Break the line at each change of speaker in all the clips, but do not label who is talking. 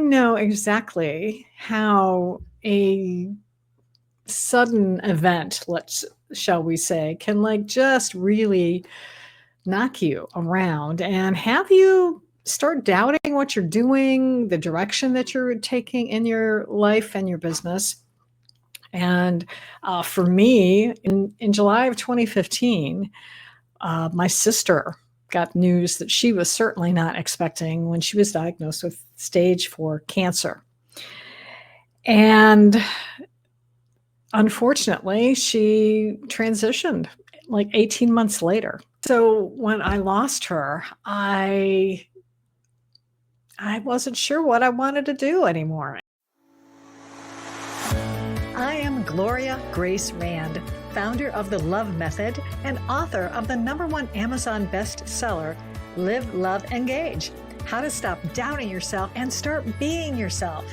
know exactly how a sudden event, shall we say, can just really knock you around and have you start doubting what you're doing, the direction that you're taking in your life and your business. And for me, in July of 2015, my sister got news that she was certainly not expecting when she was diagnosed with stage 4 cancer. And unfortunately, she transitioned 18 months later. So when I lost her, I wasn't sure what I wanted to do anymore. I am Gloria Grace Rand, founder of The Love Method and author of the #1 Amazon bestseller, Live, Love, Engage: How to Stop Doubting Yourself and Start Being Yourself.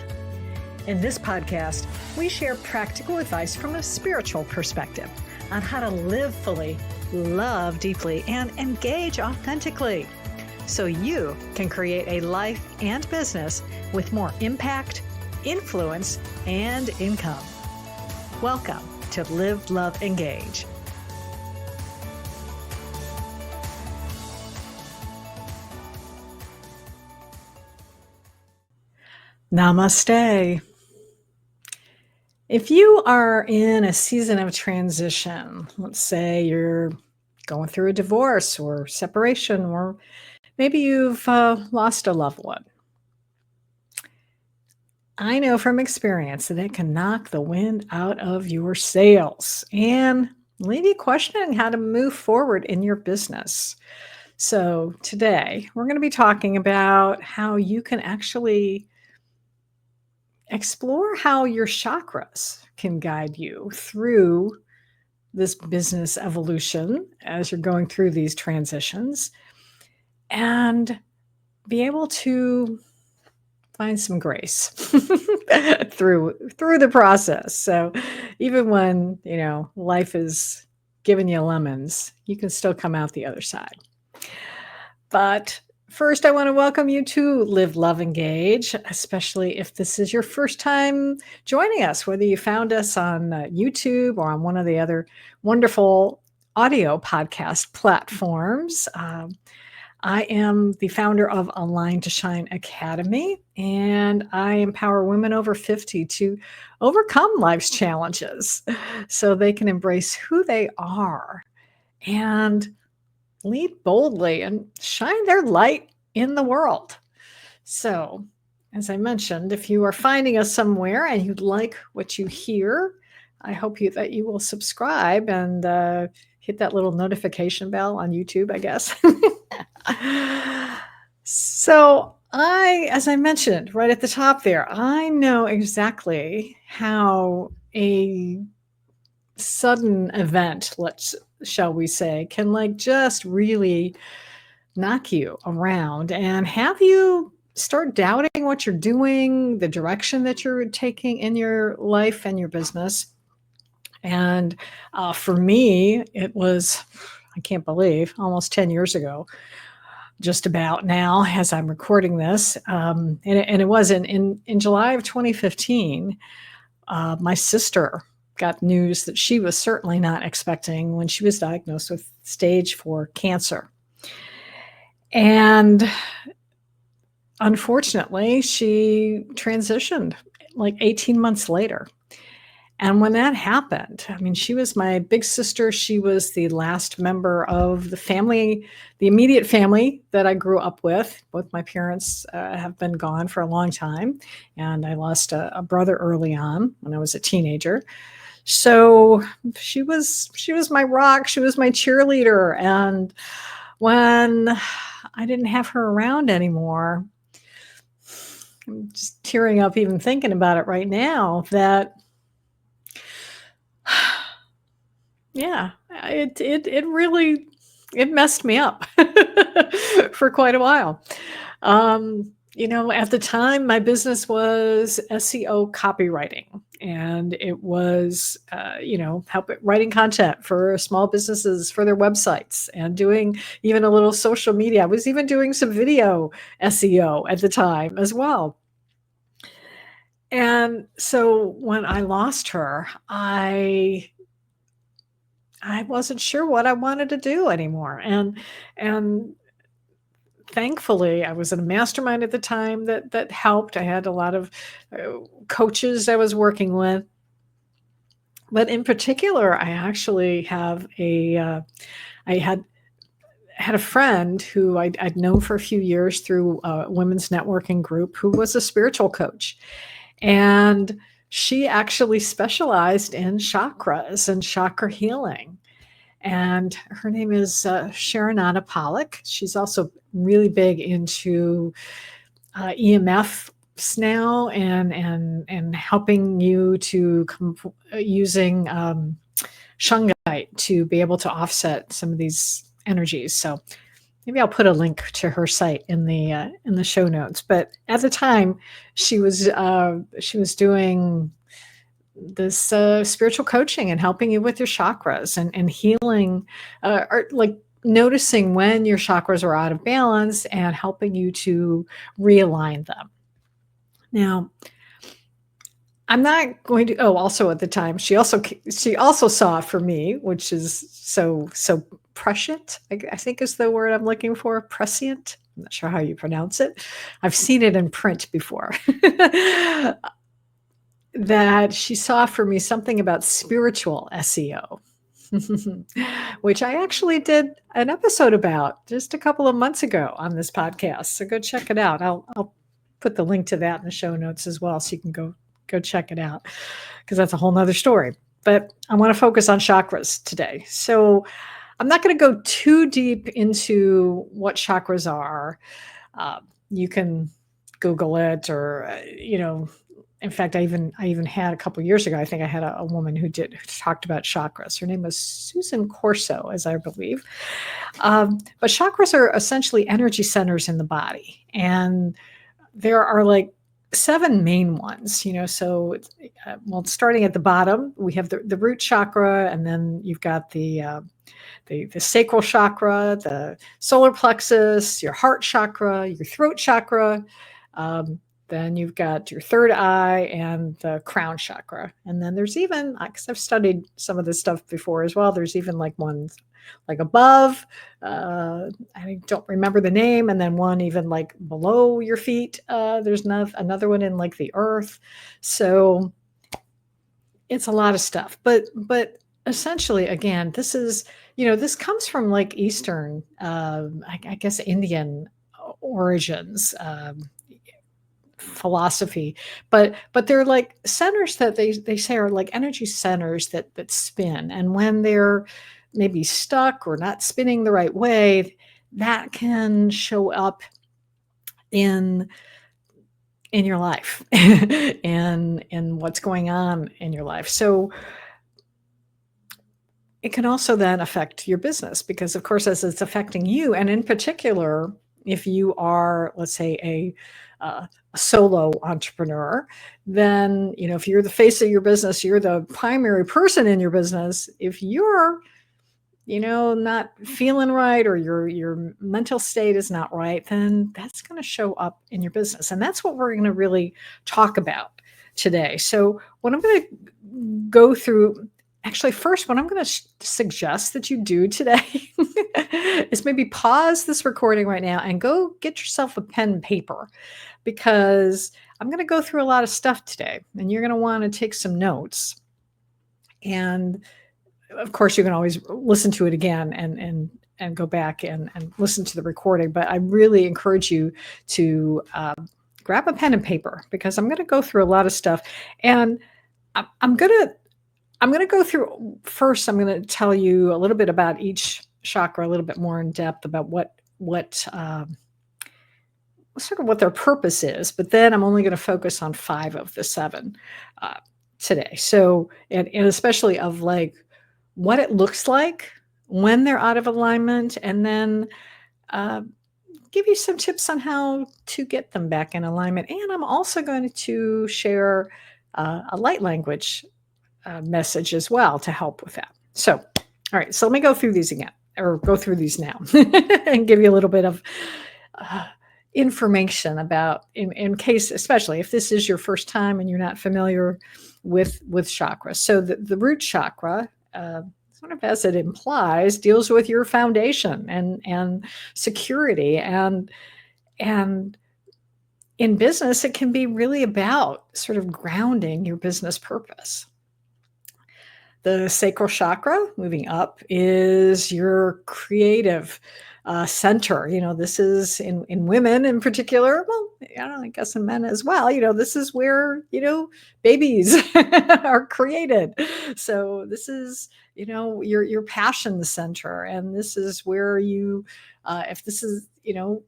In this podcast, we share practical advice from a spiritual perspective on how to live fully, love deeply, and engage authentically, so you can create a life and business with more impact, influence, and income. Welcome to Live, Love, Engage. Namaste. If you are in a season of transition, let's say you're going through a divorce or separation, or maybe you've lost a loved one, I know from experience that it can knock the wind out of your sails and leave you questioning how to move forward in your business. So today, we're going to be talking about how you can actually explore how your chakras can guide you through this business evolution as you're going through these transitions, and be able to find some grace through the process. So even when, life is giving you lemons, you can still come out the other side. But first, I want to welcome you to Live, Love, Engage, especially if this is your first time joining us, whether you found us on YouTube or on one of the other wonderful audio podcast platforms. I am the founder of Align to Shine Academy, and I empower women over 50 to overcome life's challenges so they can embrace who they are and lead boldly and shine their light in the world. So, as I mentioned, if you are finding us somewhere and you'd like what you hear, I hope that you will subscribe and hit that little notification bell on YouTube, I guess. So as I mentioned right at the top there, I know exactly how a sudden event, shall we say, can just really knock you around and have you start doubting what you're doing, the direction that you're taking in your life and your business. And for me, it was, I can't believe, almost 10 years ago, just about now as I'm recording this. And it was in July of 2015, my sister got news that she was certainly not expecting when she was diagnosed with stage 4 cancer. And unfortunately, she transitioned 18 months later. And when that happened, she was my big sister. She was the last member of the family, the immediate family that I grew up with. Both my parents have been gone for a long time, and I lost a brother early on when I was a teenager. So she was my rock. She was my cheerleader. And when I didn't have her around anymore, I'm just tearing up even thinking about it right now, that yeah, it really messed me up for quite a while. At the time, my business was SEO copywriting, and it was, writing content for small businesses for their websites and doing even a little social media. I was even doing some video SEO at the time as well. And so when I lost her, I wasn't sure what I wanted to do anymore. And thankfully, I was in a mastermind at the time that helped. I had a lot of coaches I was working with. But in particular, I actually have I had a friend who I'd known for a few years through a women's networking group who was a spiritual coach. And she actually specialized in chakras and chakra healing. And her name is 𝙤𝙤𝙤𝙪𝙤. She's also really big into EMFs now and helping you to using shungite to be able to offset some of these energies. So maybe I'll put a link to her site in the show notes. But at the time, she was doing this spiritual coaching and helping you with your chakras and healing, or like noticing when your chakras are out of balance and helping you to realign them. Now, I'm not going to. Oh, also at the time, she also saw for me, which is so prescient. I think is the word I'm looking for. Prescient. I'm not sure how you pronounce it. I've seen it in print before. That she saw for me something about spiritual SEO, which I actually did an episode about just a couple of months ago on this podcast. So go check it out. I'll put the link to that in the show notes as well, so you can go check it out, because that's a whole nother story. But I want to focus on chakras today. So I'm not going to go too deep into what chakras are. You can Google it, or in fact, I even had a couple of years ago, I think I had a woman who talked about chakras. Her name was Susan Corso, as I believe. But chakras are essentially energy centers in the body, and there are like 7 main ones. So starting at the bottom, we have the root chakra, and then you've got the sacral chakra, the solar plexus, your heart chakra, your throat chakra. Then you've got your third eye and the crown chakra. And then there's even, because I've studied some of this stuff before as well, there's even like one like above, I don't remember the name, and then one even like below your feet. There's another one in like the earth. So it's a lot of stuff. But essentially, again, this is, this comes from like Eastern, I guess Indian origins, philosophy, but they're like centers that they say are like energy centers that spin, and when they're maybe stuck or not spinning the right way, that can show up in your life and what's going on in your life. So it can also then affect your business, because of course, as it's affecting you, and in particular, if you are, let's say, a solo entrepreneur, then, if you're the face of your business, you're the primary person in your business. If you're, not feeling right, or your mental state is not right, then that's going to show up in your business. And that's what we're going to really talk about today. So what I'm going to go through, actually, first, what I'm going to suggest that you do today is maybe pause this recording right now and go get yourself a pen and paper, because I'm going to go through a lot of stuff today, and you're going to want to take some notes. And of course, you can always listen to it again and go back and listen to the recording. But I really encourage you to grab a pen and paper, because I'm going to go through a lot of stuff. And I'm going to go through, first, I'm going to tell you a little bit about each chakra, a little bit more in depth about what sort of what their purpose is. But then I'm only going to focus on 5 of the 7 today. So, and especially of like what it looks like when they're out of alignment, and then give you some tips on how to get them back in alignment. And I'm also going to share a light language message as well to help with that. So, all right, so let me go through these again, or go through these now and give you a little bit of information about, in case, especially if this is your first time and you're not familiar with chakras. So the root chakra, sort of as it implies, deals with your foundation and security. And in business, it can be really about sort of grounding your business purpose. The sacral chakra, moving up, is your creative center. This is in women in particular. Well, I guess in men as well. This is where, babies are created. So this is, your passion center. And this is where you, if this is,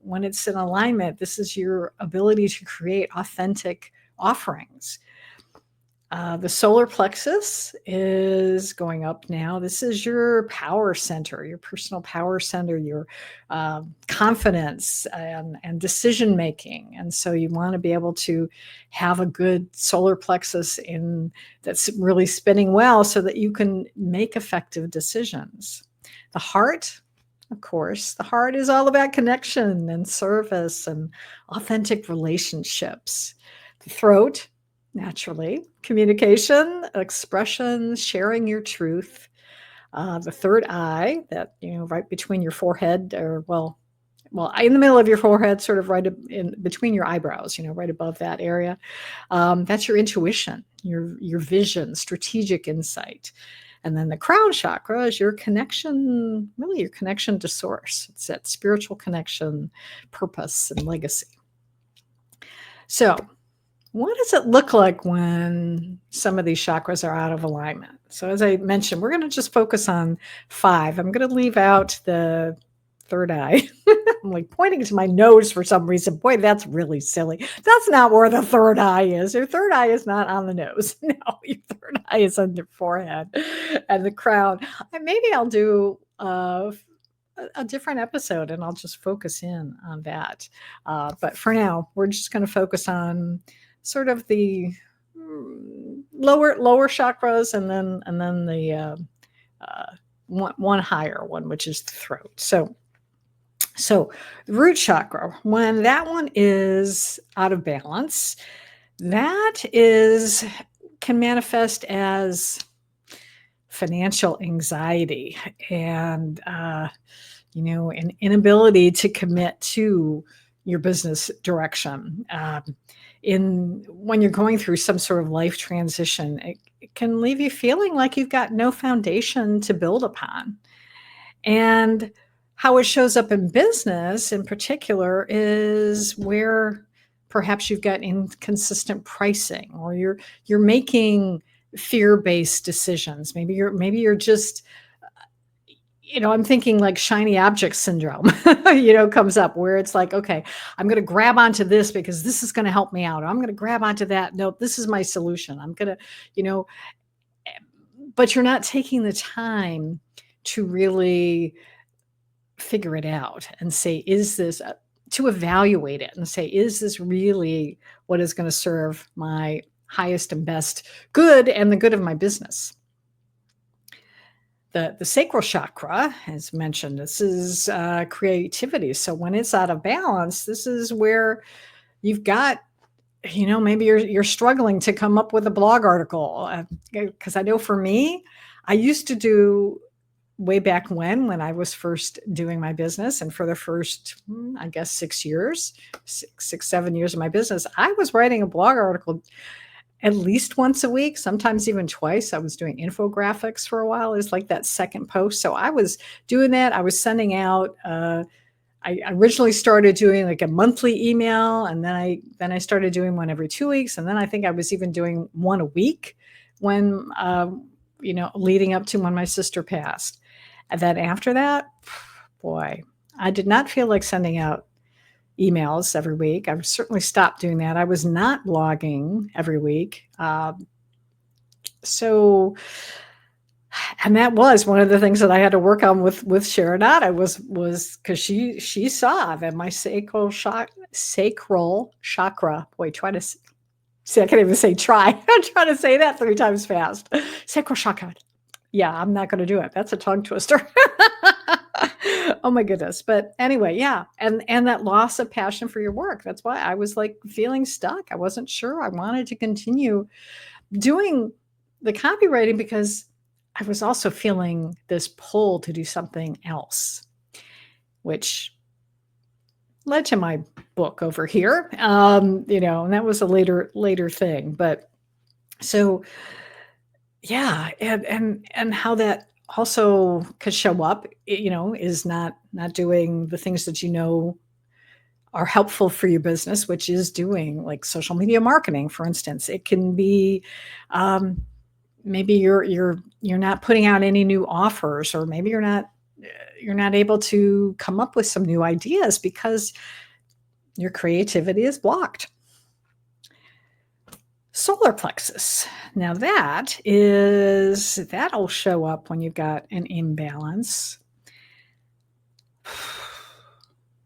when it's in alignment, this is your ability to create authentic offerings. The solar plexus is going up now. This is your power center, your personal power center, your confidence and decision making. And so you want to be able to have a good solar plexus that's really spinning well so that you can make effective decisions. The heart, of course, the heart is all about connection and service and authentic relationships. The throat, naturally, communication, expression, sharing your truth. The third eye, that, right between your forehead, or well, in the middle of your forehead, sort of right in between your eyebrows, right above that area. That's your intuition, your vision, strategic insight. And then the crown chakra is your connection, really your connection to source. It's that spiritual connection, purpose, and legacy. So what does it look like when some of these chakras are out of alignment? So as I mentioned, we're going to just focus on 5. I'm going to leave out the third eye. I'm like pointing to my nose for some reason. Boy, that's really silly. That's not where the third eye is. Your third eye is not on the nose. No, your third eye is on your forehead and the crown. And maybe I'll do a different episode and I'll just focus in on that. But for now, we're just going to focus on sort of the lower chakras, and then the one higher one, which is the throat. So the root chakra, when that one is out of balance, that can manifest as financial anxiety and an inability to commit to your business direction. When you're going through some sort of life transition, it can leave you feeling like you've got no foundation to build upon. And how it shows up in business in particular is where perhaps you've got inconsistent pricing, or you're making fear-based decisions. Maybe you're just, I'm thinking like shiny object syndrome, comes up, where it's like, okay, I'm going to grab onto this because this is going to help me out. Or I'm going to grab onto that. Nope, this is my solution. I'm going to, but you're not taking the time to really figure it out and say, is this, to evaluate it and say, is this really what is going to serve my highest and best good and the good of my business? The sacral chakra, as mentioned, this is creativity. So when it's out of balance, this is where you've got, maybe you're struggling to come up with a blog article. Because I know for me, I used to do, way back when I was first doing my business, and for the first, I guess, 6 years, 7 years of my business, I was writing a blog article at least once a week, sometimes even twice. I was doing infographics for a while. It's like that second post. So I was doing that. I was sending out, I originally started doing like a monthly email, and then I started doing one every 2 weeks. And then I think I was even doing one a week when, leading up to when my sister passed. And then after that, boy, I did not feel like sending out emails every week. I've certainly stopped doing that. I was not blogging every week. And that was one of the things that I had to work on with 𝙤𝙤𝙤𝙧 was because she saw that my sacral chakra, boy, try to see, I can't even say try. I'm trying to say that 3 times fast. Sacral chakra. Yeah, I'm not going to do it. That's a tongue twister. Oh my goodness. But anyway, yeah. And that loss of passion for your work. That's why I was like feeling stuck. I wasn't sure I wanted to continue doing the copywriting because I was also feeling this pull to do something else, which led to my book over here. And that was a later thing. But so yeah, and how that also could show up, is not doing the things that are helpful for your business, which is doing like social media marketing, for instance. It can be maybe you're not putting out any new offers, or maybe you're not able to come up with some new ideas because your creativity is blocked. Solar plexus. Now that'll show up when you've got an imbalance. I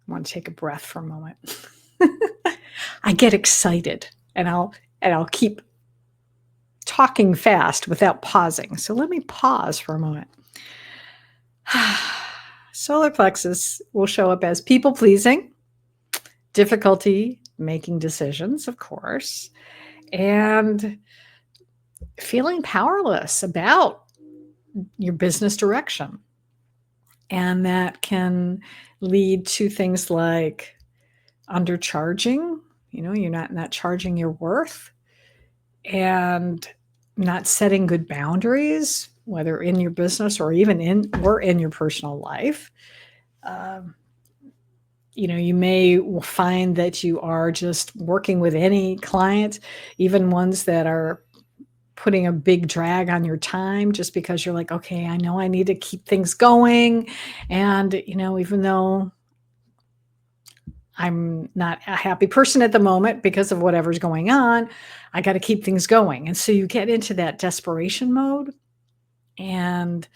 want to take a breath for a moment. I get excited and I'll keep talking fast without pausing. So let me pause for a moment. Solar plexus will show up as people pleasing, difficulty making decisions, of course, and feeling powerless about your business direction. And that can lead to things like undercharging, you're not charging your worth, and not setting good boundaries, whether in your business or even in your personal life. You may find that you are just working with any client, even ones that are putting a big drag on your time, just because you're like, okay, I know I need to keep things going. And, even though I'm not a happy person at the moment because of whatever's going on, I got to keep things going. And so you get into that desperation mode, and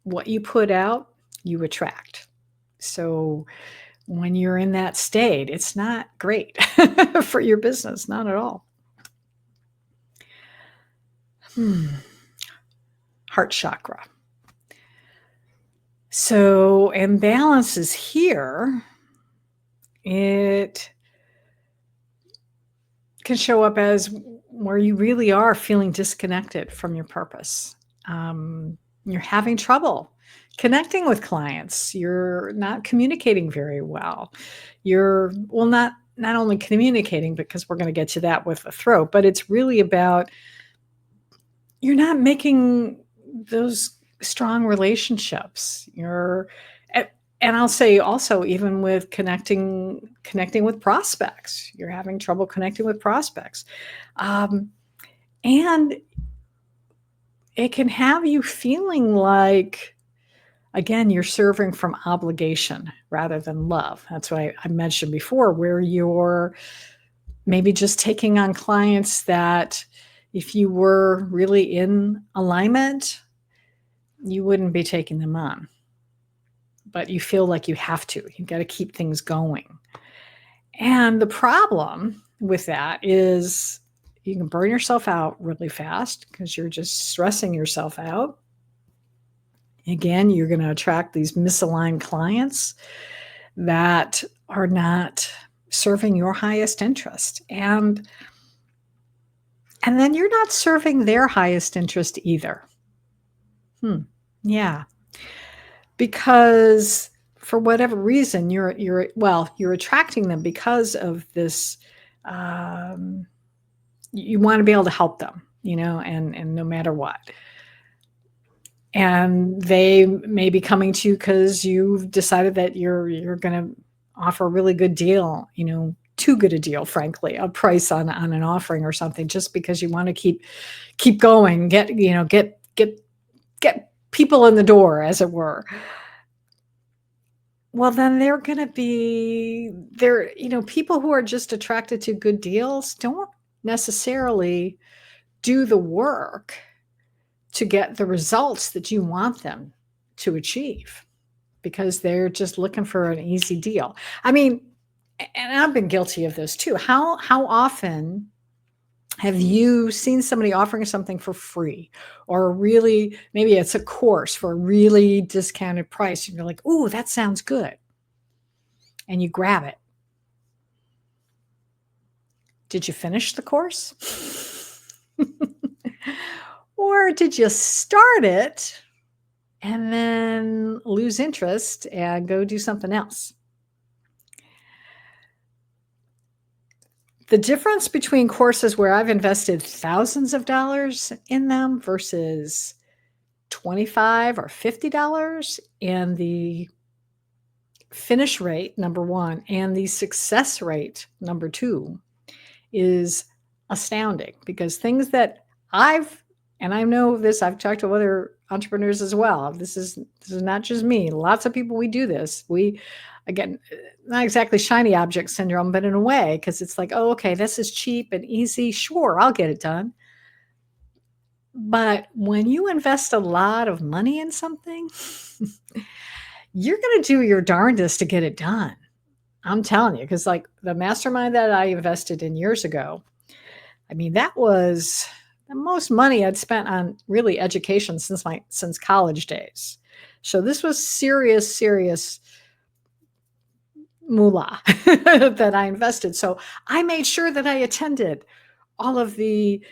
what you put out, you attract. So when you're in that state, it's not great for your business, not at all. Heart chakra. So imbalances here, it can show up as where you really are feeling disconnected from your purpose. You're having trouble connecting with clients. You're not communicating very well. You're not only communicating, because we're going to get to that with the throat, but it's really about you're not making those strong relationships. And I'll say also, even with connecting with prospects, you're having trouble connecting with prospects. And it can have you feeling like, again, you're serving from obligation rather than love. That's why I mentioned before, where you're maybe just taking on clients that if you were really in alignment, you wouldn't be taking them on. But you feel like you have to. You've got to keep things going. And the problem with that is you can burn yourself out really fast because you're just stressing yourself out. Again, you're going to attract these misaligned clients that are not serving your highest interest. And then you're not serving their highest interest either. Yeah. Because for whatever reason, you're attracting them because of this. You want to be able to help them, and no matter what. And they may be coming to you because you've decided that you're going to offer a really good deal, too good a deal, frankly, a price on an offering or something, just because you want to keep going, get people in the door, as it were. Well, then they're going to be people who are just attracted to good deals don't necessarily do the work to get the results that you want them to achieve, because they're just looking for an easy deal. I mean, and I've been guilty of this too. How often Have you seen somebody offering something for free, or really, maybe it's a course for a really discounted price, and you're like, "Ooh, that sounds good." And you grab it. Did you finish the course? Or did you start it and then lose interest and go do something else? The difference between courses where I've invested thousands of dollars in them versus $25 or $50, and the finish rate, number one, and the success rate, number two, is astounding. Because things that and I know this, I've talked to other entrepreneurs as well. This is not just me. Lots of people, we do this. We, again, not exactly shiny object syndrome, but in a way, because it's like, oh, okay, this is cheap and easy. Sure, I'll get it done. But when you invest a lot of money in something, you're going to do your darndest to get it done. I'm telling you, because like the mastermind that I invested in years ago, I mean, that was the most money I'd spent on really education since college days. So this was serious moolah that I invested. So I made sure that I attended all of the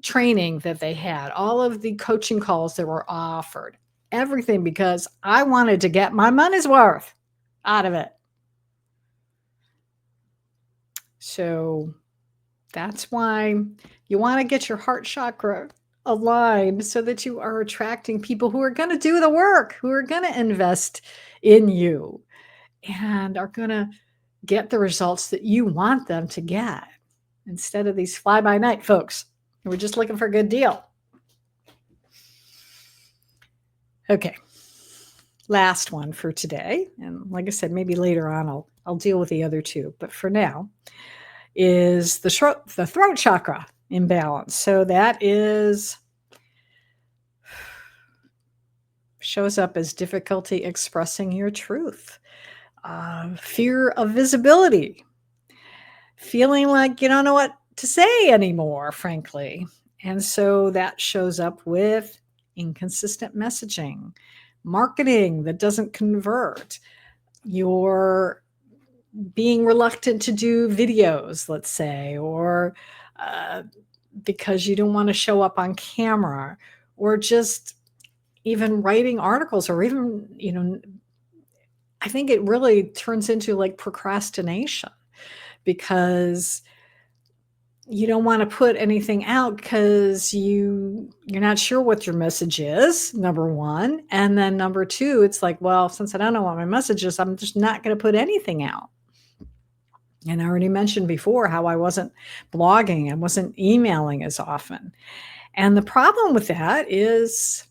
training that they had, all of the coaching calls that were offered, everything, because I wanted to get my money's worth out of it. So that's why you want to get your heart chakra aligned, so that you are attracting people who are going to do the work, who are going to invest in you, and are going to get the results that you want them to get, instead of these fly-by-night folks who are just looking for a good deal. Okay, last one for today. And like I said, maybe later on I'll deal with the other two. But for now, is the throat chakra imbalance. So that shows up as difficulty expressing your truth, fear of visibility, feeling like you don't know what to say anymore, frankly. And so that shows up with inconsistent messaging, marketing that doesn't convert, your being reluctant to do videos, let's say, or because you don't want to show up on camera, or just even writing articles, or even, I think it really turns into like procrastination, because you don't want to put anything out because you're not sure what your message is, number one. And then number two, it's like, well, since I don't know what my message is, I'm just not going to put anything out. And I already mentioned before how I wasn't blogging, I wasn't emailing as often. And the problem with that is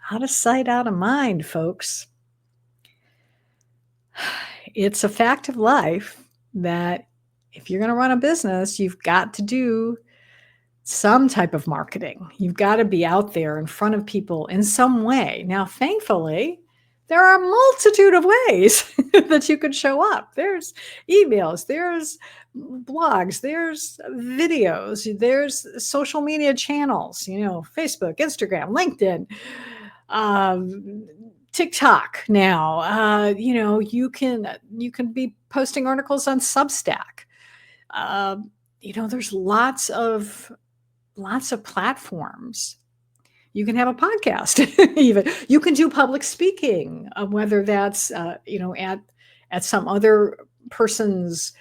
out of sight, out of mind, folks. It's a fact of life that if you're going to run a business, you've got to do some type of marketing. You've got to be out there in front of people in some way. Now, thankfully, there are a multitude of ways that you could show up. There's emails, there's blogs, there's videos, there's social media channels, Facebook, Instagram, LinkedIn, TikTok now. You can be posting articles on Substack. There's lots of platforms. You can have a podcast. Even you can do public speaking, whether that's at some other person's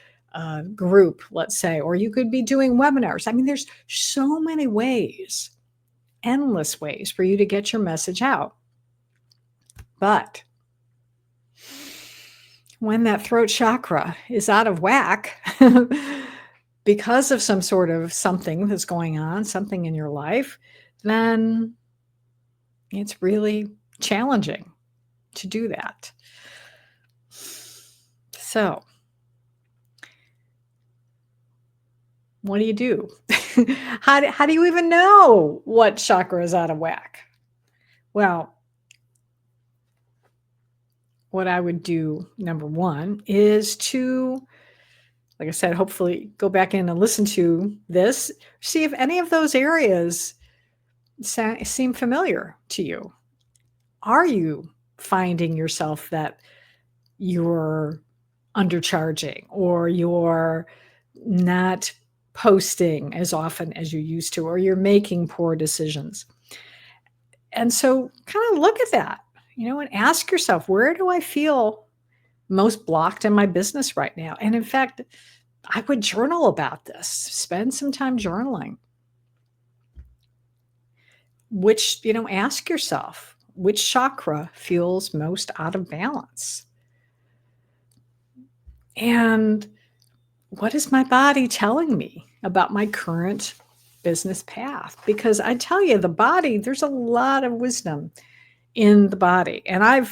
group, let's say, or you could be doing webinars. I mean, there's so many ways, endless ways for you to get your message out. But when that throat chakra is out of whack because of some sort of something that's going on, something in your life, then it's really challenging to do that. So, what do you do? How do you even know what chakra is out of whack? Well, what I would do, number one, is to like I said, hopefully go back in and listen to this, see if any of those areas seem familiar to you. Are you finding yourself that you're undercharging, or you're not posting as often as you used to, or you're making poor decisions? And so kind of look at that, and ask yourself, where do I feel most blocked in my business right now? And in fact, I would journal about this. Spend some time journaling. Ask yourself, which chakra feels most out of balance? And what is my body telling me about my current business path? Because I tell you, the body, there's a lot of wisdom in the body. And I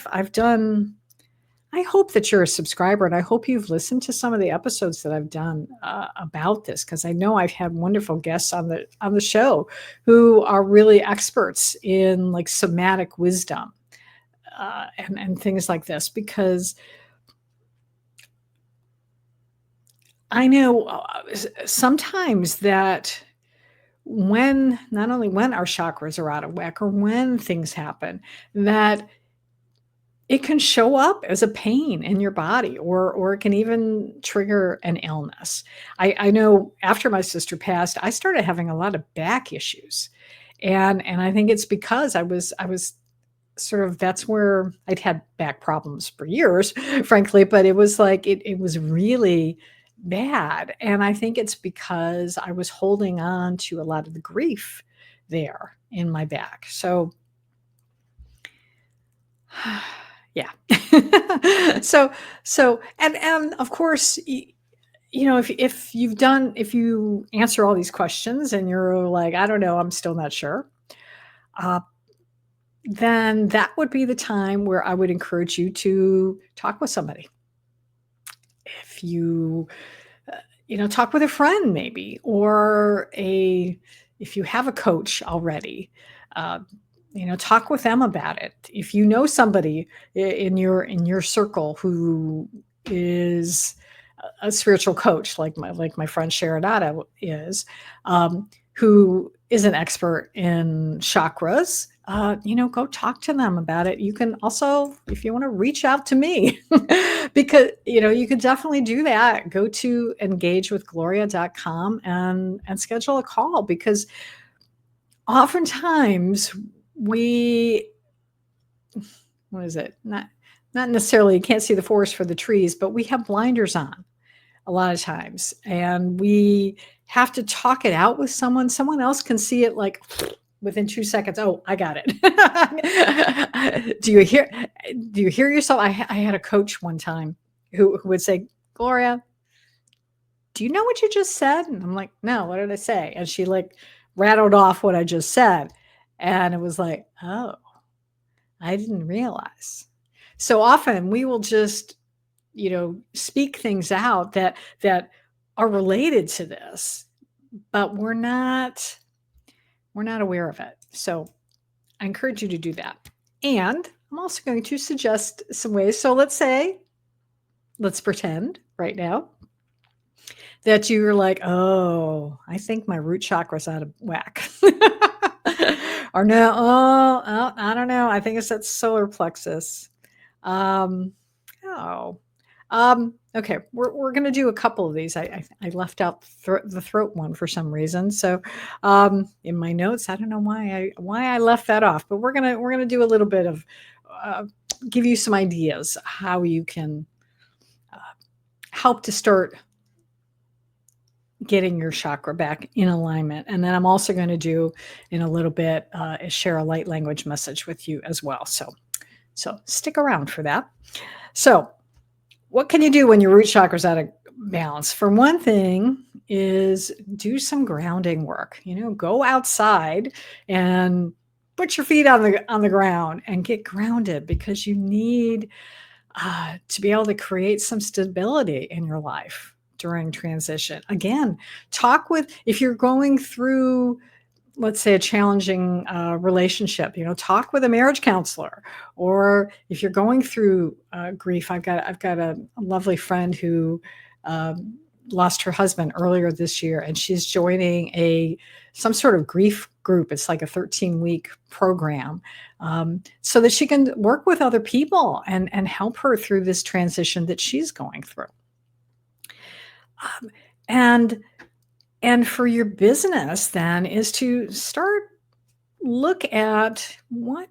hope that you're a subscriber, and I hope you've listened to some of the episodes that I've done about this, because I know I've had wonderful guests on the show who are really experts in like somatic wisdom and things like this, because I know sometimes that not only when our chakras are out of whack or when things happen, that it can show up as a pain in your body, or it can even trigger an illness. I know after my sister passed, I started having a lot of back issues. And I think it's because I was sort of, that's where I'd had back problems for years, frankly, but it was like, it was really bad. And I think it's because I was holding on to a lot of the grief there in my back. So yeah. And of course, if you answer all these questions and you're like, I don't know, I'm still not sure, then that would be the time where I would encourage you to talk with somebody. If you, talk with a friend maybe, or if you have a coach already, talk with them about it. If you know somebody in your circle who is a spiritual coach, like my friend 𝙗𝙪𝙤𝙪𝙧 is, who is an expert in chakras, go talk to them about it. You can also, if you want to, reach out to me, because, you can definitely do that. Go to engagewithgloria.com and schedule a call, because oftentimes what is it? Not necessarily, you can't see the forest for the trees, but we have blinders on a lot of times, and we have to talk it out with someone. Someone else can see it like within 2 seconds. Oh, I got it. Do you hear yourself? I had a coach one time who would say, Gloria, do you know what you just said? And I'm like, no, what did I say? And she like rattled off what I just said. And it was like, oh, I didn't realize. So often we will just, speak things out that are related to this, but we're not aware of it. So I encourage you to do that. And I'm also going to suggest some ways. So let's pretend right now that you're like, oh, I think my root chakra's out of whack. Or no, I don't know. I think it's that solar plexus. Okay, we're going to do a couple of these. I left out the throat one for some reason. So in my notes, I don't know why I left that off, but we're gonna do a little bit of give you some ideas how you can help to start getting your chakra back in alignment. And then I'm also going to do in a little bit is share a light language message with you as well. So stick around for that. So what can you do when your root chakra is out of balance? For one thing is do some grounding work. Go outside and put your feet on the ground and get grounded, because you need to be able to create some stability in your life during transition. Again, if you're going through, let's say, a challenging relationship, talk with a marriage counselor. Or if you're going through grief, I've got a lovely friend who lost her husband earlier this year, and she's joining some sort of grief group. It's like a 13-week program, so that she can work with other people and help her through this transition that she's going through. And for your business then is to start look at what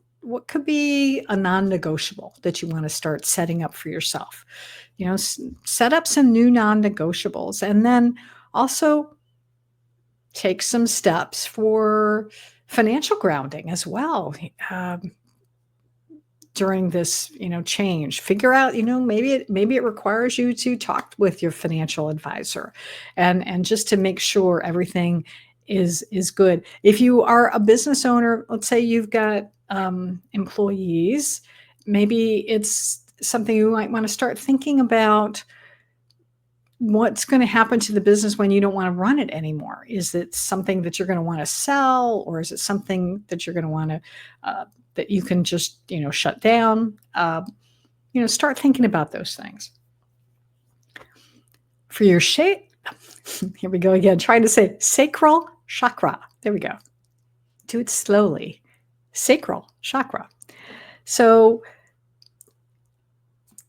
could be a non-negotiable that you want to start setting up for yourself. Set up some new non-negotiables, and then also take some steps for financial grounding as well. During this, change, figure out, maybe it requires you to talk with your financial advisor and just to make sure everything is good. If you are a business owner, let's say you've got employees, maybe it's something you might want to start thinking about. What's going to happen to the business when you don't want to run it anymore? Is it something that you're going to want to sell, or is it something that you're going to want to that you can just shut down? Start thinking about those things. For your shape, here we go again, trying to say sacral chakra. There we go. Do it slowly. Sacral chakra. So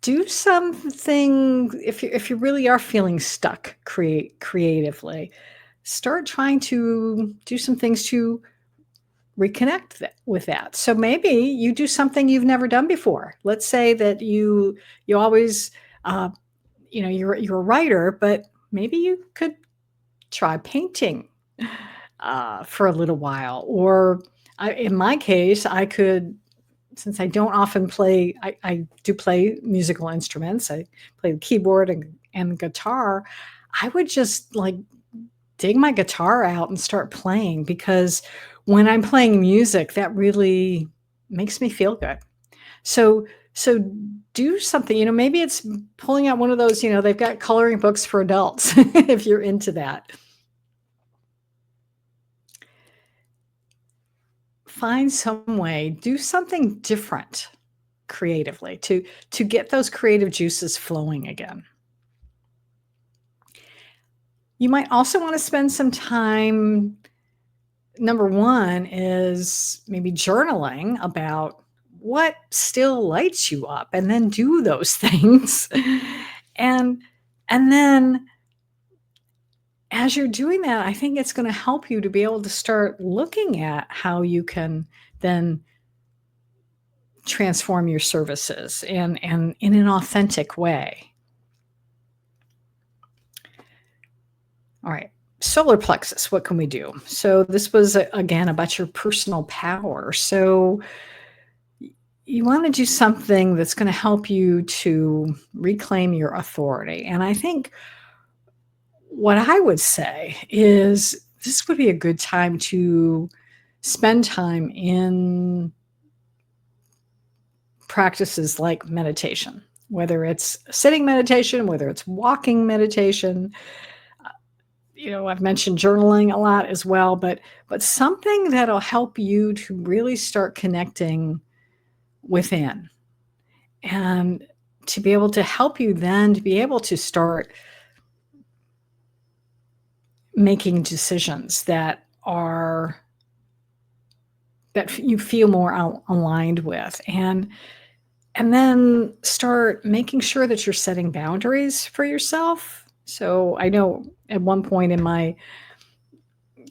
do something, if you really are feeling stuck creatively, start trying to do some things to reconnect with that. So maybe you do something you've never done before. Let's say that you always, you're a writer, but maybe you could try painting for a little while. Or in my case, I could, since I don't often play, I do play musical instruments. I play the keyboard and guitar. I would just dig my guitar out and start playing, because when I'm playing music, that really makes me feel good. So do something, maybe it's pulling out one of those, they've got coloring books for adults, if you're into that. Find some way, do something different creatively to get those creative juices flowing again. You might also want to spend some time. Number one is maybe journaling about what still lights you up, and then do those things. And then as you're doing that, I think it's going to help you to be able to start looking at how you can then transform your services and in an authentic way. All right. Solar plexus, what can we do? So this was, again, about your personal power. So you want to do something that's going to help you to reclaim your authority. And I think what I would say is this would be a good time to spend time in practices like meditation, whether it's sitting meditation, whether it's walking meditation. I've mentioned journaling a lot as well, but something that'll help you to really start connecting within, and to be able to help you then to be able to start making decisions that you feel more aligned with, and then start making sure that you're setting boundaries for yourself. So I know at one point in my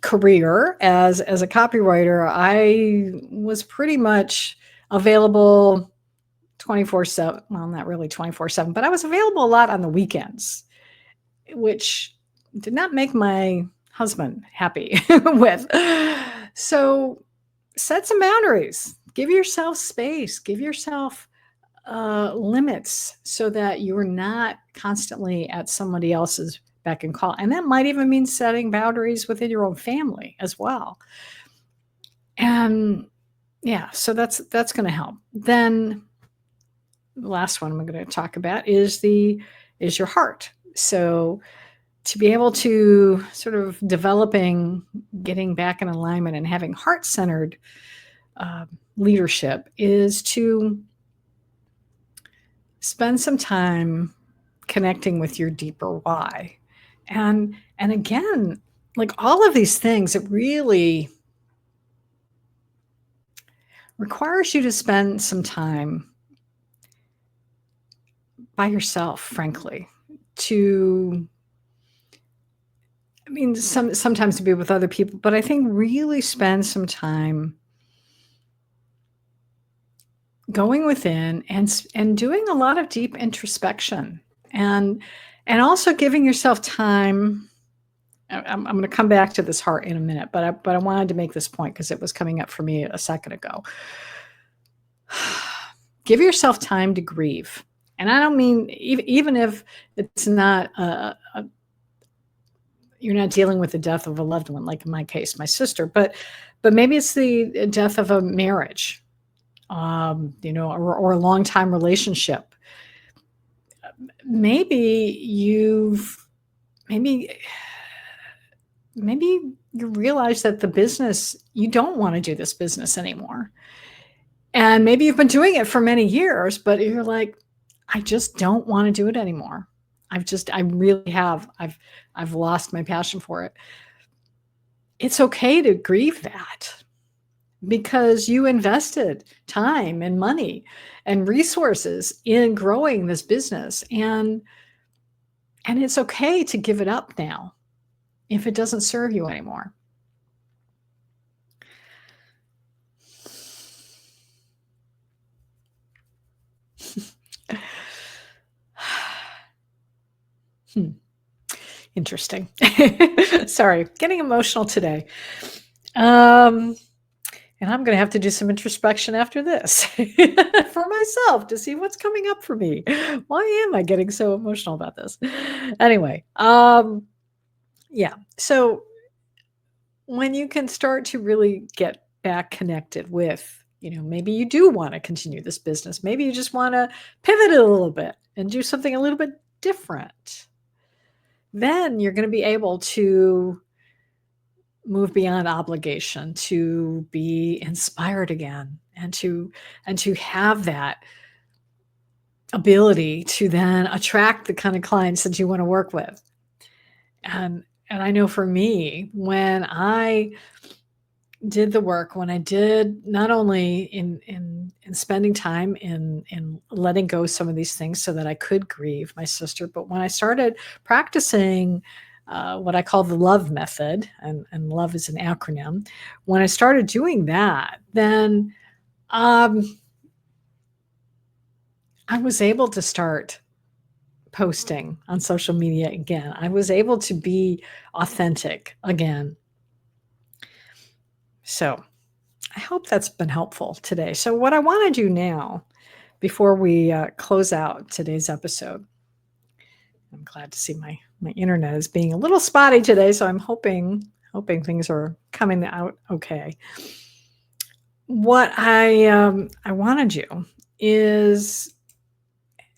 career as a copywriter, I was pretty much available 24/7. Well, not really 24/7, but I was available a lot on the weekends, which did not make my husband happy with. So set some boundaries. Give yourself space. Give yourself limits, so that you're not constantly at somebody else's beck and call. And that might even mean setting boundaries within your own family as well. And yeah, so that's going to help. Then the last one I'm going to talk about is your heart. So to be able to sort of getting back in alignment and having heart-centered leadership is to spend some time connecting with your deeper why. And again, like all of these things, it really requires you to spend some time by yourself, frankly, sometimes to be with other people, but I think really spend some time going within and doing a lot of deep introspection, and also giving yourself time. I'm going to come back to this heart in a minute, but I wanted to make this point because it was coming up for me a second ago. Give yourself time to grieve. And I don't mean even if it's not you're not dealing with the death of a loved one, like in my case, my sister, but maybe it's the death of a marriage, or a long-time relationship. Maybe you realize that the business, you don't want to do this business anymore. And maybe you've been doing it for many years, but you're like, I just don't want to do it anymore. I really have. I've lost my passion for it. It's okay to grieve that, because you invested time and money and resources in growing this business, and it's okay to give it up now if it doesn't serve you anymore. Interesting. Sorry, getting emotional today. And I'm going to have to do some introspection after this for myself to see what's coming up for me. Why am I getting so emotional about this? Anyway, yeah. So when you can start to really get back connected with, maybe you do want to continue this business. Maybe you just want to pivot it a little bit and do something a little bit different. Then you're going to be able to move beyond obligation, to be inspired again, and to have that ability to then attract the kind of clients that you want to work with. And I know for me, when I did the work, when I did not only in spending time in letting go some of these things so that I could grieve my sister, but when I started practicing what I call the love method, and love is an acronym. When I started doing that, then I was able to start posting on social media again. I was able to be authentic again. So I hope that's been helpful today. So what I want to do now, before we close out today's episode, I'm glad to see my internet is being a little spotty today, so I'm hoping things are coming out okay. What I want to do is,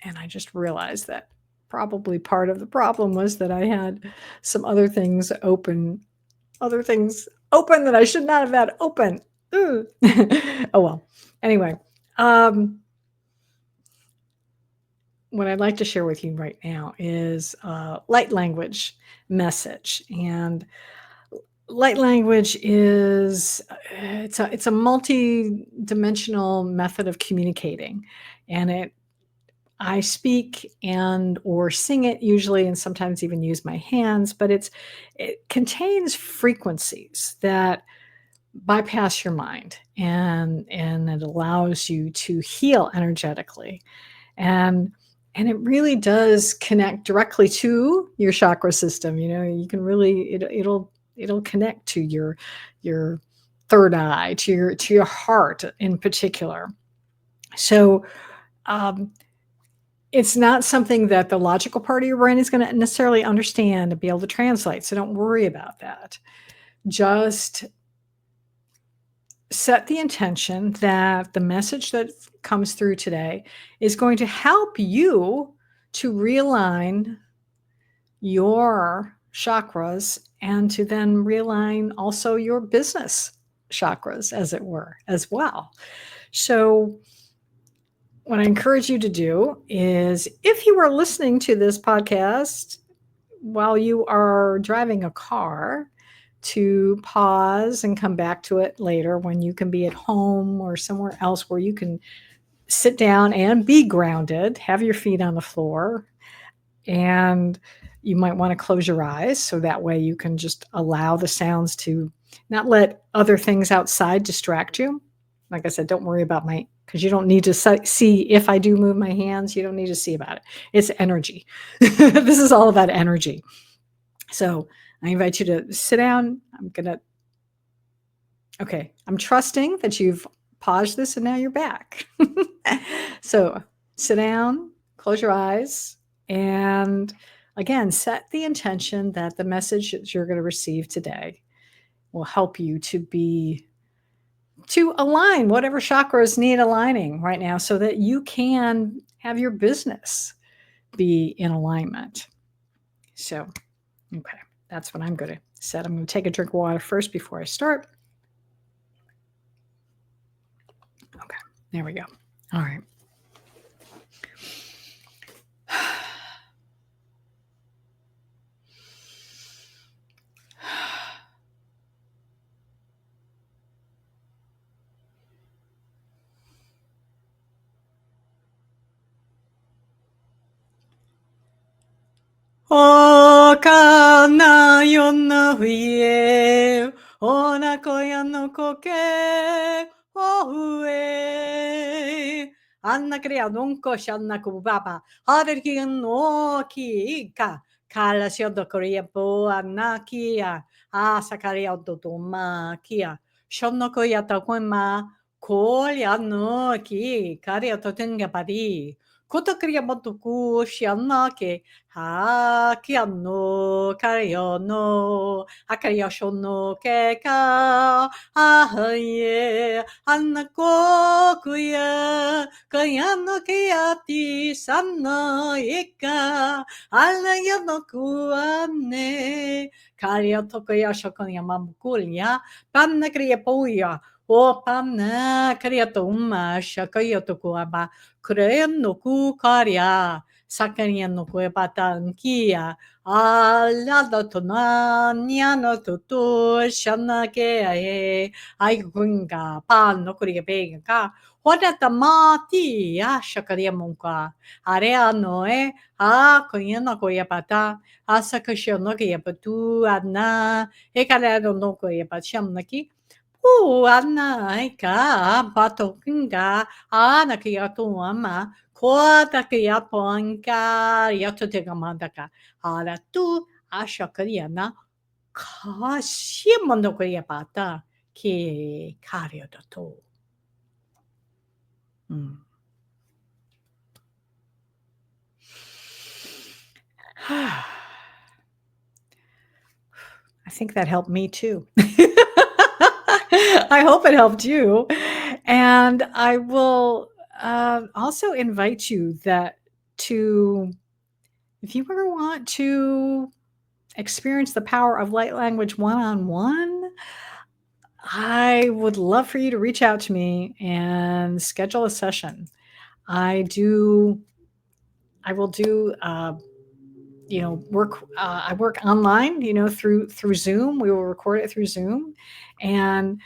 and I just realized that probably part of the problem was that I had some other things open that I should not have had open. Oh well. Anyway, what I'd like to share with you right now is light language message. And light language is it's a multi-dimensional method of communicating, and I speak and or sing it usually, and sometimes even use my hands, but it contains frequencies that bypass your mind, and it allows you to heal energetically. And it really does connect directly to your chakra system. You can really, it'll connect to your third eye, to your heart in particular. So it's not something that the logical part of your brain is going to necessarily understand and be able to translate. So don't worry about that. Just set the intention that the message that comes through today is going to help you to realign your chakras, and to then realign also your business chakras, as it were, as well. So what I encourage you to do is, if you are listening to this podcast while you are driving a car to pause and come back to it later when you can be at home or somewhere else where you can sit down and be grounded, have your feet on the floor, and you might want to close your eyes so that way you can just allow the sounds to not let other things outside distract you. Like I said, don't worry about because you don't need to see if I do move my hands. You don't need to see about it. It's energy. This is all about energy. So I invite you to sit down. I'm trusting that you've paused this and now you're back. So sit down, close your eyes, and again, set the intention that the message that you're going to receive today will help you to align whatever chakras need aligning right now so that you can have your business be in alignment. So, okay, that's what I'm going to set. I'm going to take a drink of water first before I start. Okay, there we go. All right. O kana yonna huye, ona koya no koke, o ue. Anna kria nonko shanna kubaba, haderkin no ki ka, kala siodo korea bo anakia, sakaria dodoma kia, shonno koya takwema, kolya no ki, karia totenga pari, koto kria motoku shanna ke, kiano kariono akariyoshono keka ahaye anakokuya kayano kayati sanno ika alayono kuane kariotokuya shokonya mamukulya panna kriyapoya o panna kriyatoma shakayotokuaba kureno kukarya Sakaria no kuepata nkia, alada tona, niano tutu, shana ke ae, aigunga, pan no kuria pega ka, hodata mati, shakaria monka, area noe, koyana koyapata, asakasho no kayapatu, adna, ekalado no koyapachamnaki. Anna, eka, patokinga, anakiato ama, Kota kaya ponka yato tega mandaka. Ara tu asha kariana kashimono kaya pata ke kario to. I think that helped me too. I hope it helped you. And I will also invite you if you ever want to experience the power of light language one-on-one, I would love for you to reach out to me and schedule a session. I will do work. I work online, through Zoom. We will record it through Zoom, and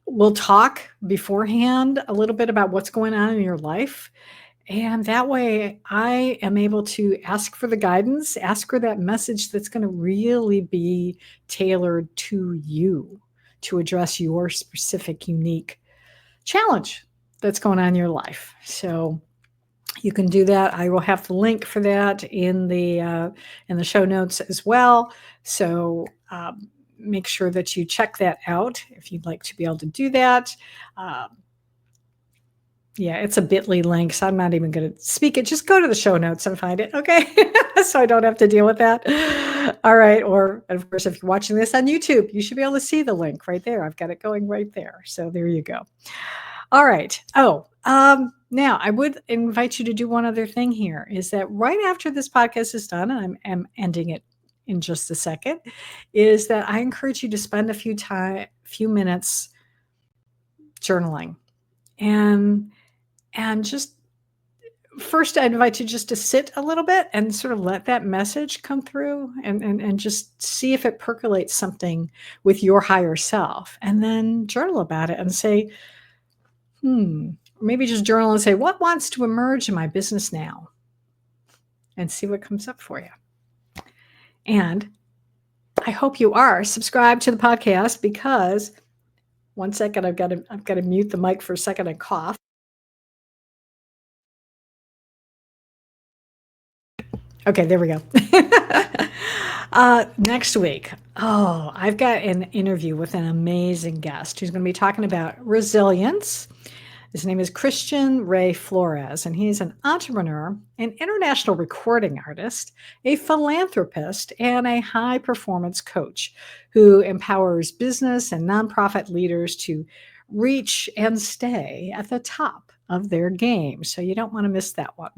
we'll talk beforehand a little bit about what's going on in your life. And that way I am able to ask for the guidance, ask for that message that's going to really be tailored to you to address your specific, unique challenge that's going on in your life. So you can do that. I will have the link for that in the show notes as well. So make sure that you check that out if you'd like to be able to do that. Yeah, it's a bit.ly link, so I'm not even going to speak it. Just go to the show notes and find it, okay? So I don't have to deal with that. All right. Or, of course, if you're watching this on YouTube, you should be able to see the link right there. I've got it going right there. So there you go. All right. Now I would invite you to do one other thing here, is that right after this podcast is done, and I'm ending it in just a second, is that I encourage you to spend a few minutes journaling and just first I invite you just to sit a little bit and sort of let that message come through and just see if it percolates something with your higher self, and then journal about it and say, maybe just journal and say, what wants to emerge in my business now? And see what comes up for you. And I hope you are subscribed to the podcast, because one second, I've got to mute the mic for a second and cough. Okay, there we go. Next week, I've got an interview with an amazing guest who's going to be talking about resilience. His name is Christian Ray Flores, and he's an entrepreneur, an international recording artist, a philanthropist, and a high-performance coach who empowers business and nonprofit leaders to reach and stay at the top of their game. So you don't want to miss that one.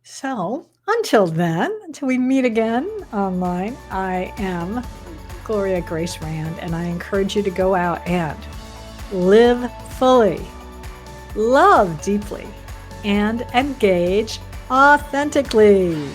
So until then, until we meet again online, I am Gloria Grace Rand, and I encourage you to go out and live fully, love deeply, and engage authentically.